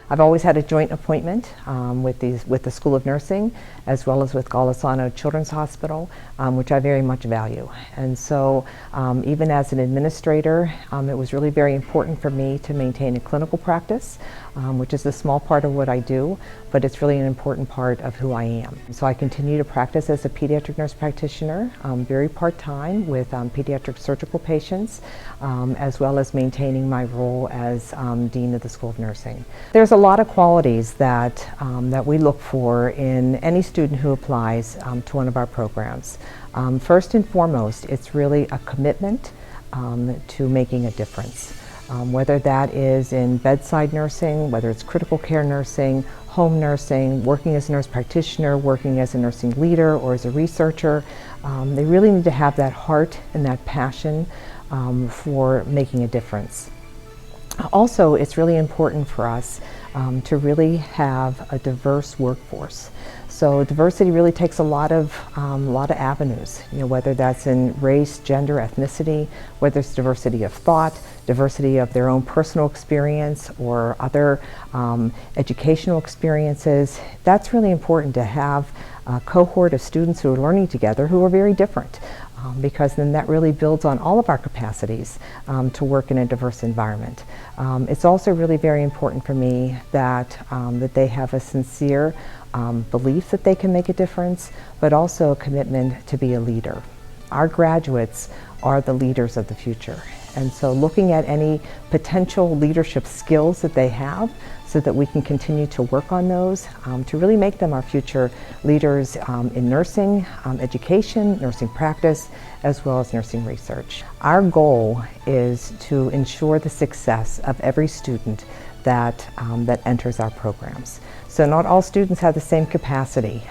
I've always had a joint appointment with the School of Nursing as well as with Golisano Children's Hospital, which I very much value. And so even as an administrator, it was really very important for me to maintain a clinical practice, which is a small part of what I do, but it's really an important part of who I am. So I continue to practice as a pediatric nurse practitioner, very part-time with pediatric surgical patients, as well as maintaining my role as Dean of the School of Nursing. There's a lot of qualities that, that we look for in any student who applies to one of our programs. First and foremost, it's really a commitment to making a difference. Whether that is in bedside nursing, whether it's critical care nursing, home nursing, working as a nurse practitioner, working as a nursing leader or as a researcher, they really need to have that heart and that passion for making a difference. Also, it's really important for us to really have a diverse workforce. So diversity really takes a lot of avenues, whether that's in race, gender, ethnicity, whether it's diversity of thought, diversity of their own personal experience or other educational experiences. That's really important to have a cohort of students who are learning together who are very different. Because then that really builds on all of our capacities to work in a diverse environment. It's also really very important for me that, that they have a sincere belief that they can make a difference, but also a commitment to be a leader. Our graduates are the leaders of the future. And so looking at any potential leadership skills that they have so that we can continue to work on those to really make them our future leaders in nursing, education, nursing practice, as well as nursing research. Our goal is to ensure the success of every student that, that enters our programs. So not all students have the same capacity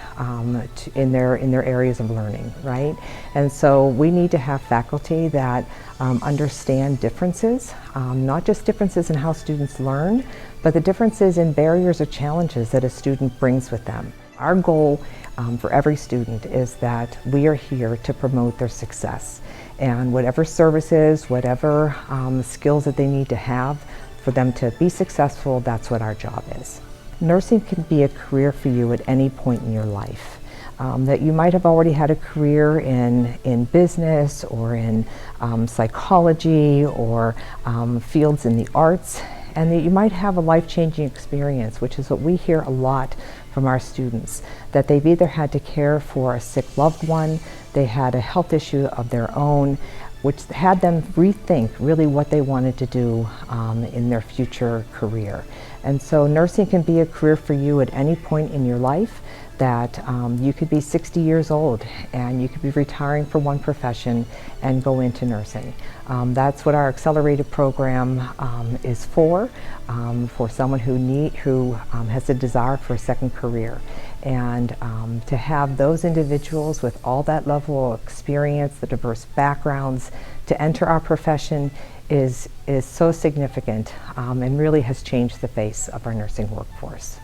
in their areas of learning, right? And so we need to have faculty that understand differences, not just differences in how students learn, but the differences in barriers or challenges that a student brings with them. Our goal for every student is that we are here to promote their success. And whatever services, whatever skills that they need to have for them to be successful, that's what our job is. Nursing can be a career for you at any point in your life. That you might have already had a career in business or in psychology or fields in the arts, and that you might have a life-changing experience, which is what we hear a lot from our students, that they've either had to care for a sick loved one, they had a health issue of their own, which had them rethink really what they wanted to do in their future career. And so nursing can be a career for you at any point in your life, that you could be 60 years old and you could be retiring from one profession and go into nursing. That's what our accelerated program is for someone who has a desire for a second career. And to have those individuals with all that level of experience, the diverse backgrounds, to enter our profession is so significant and really has changed the face of our nursing workforce.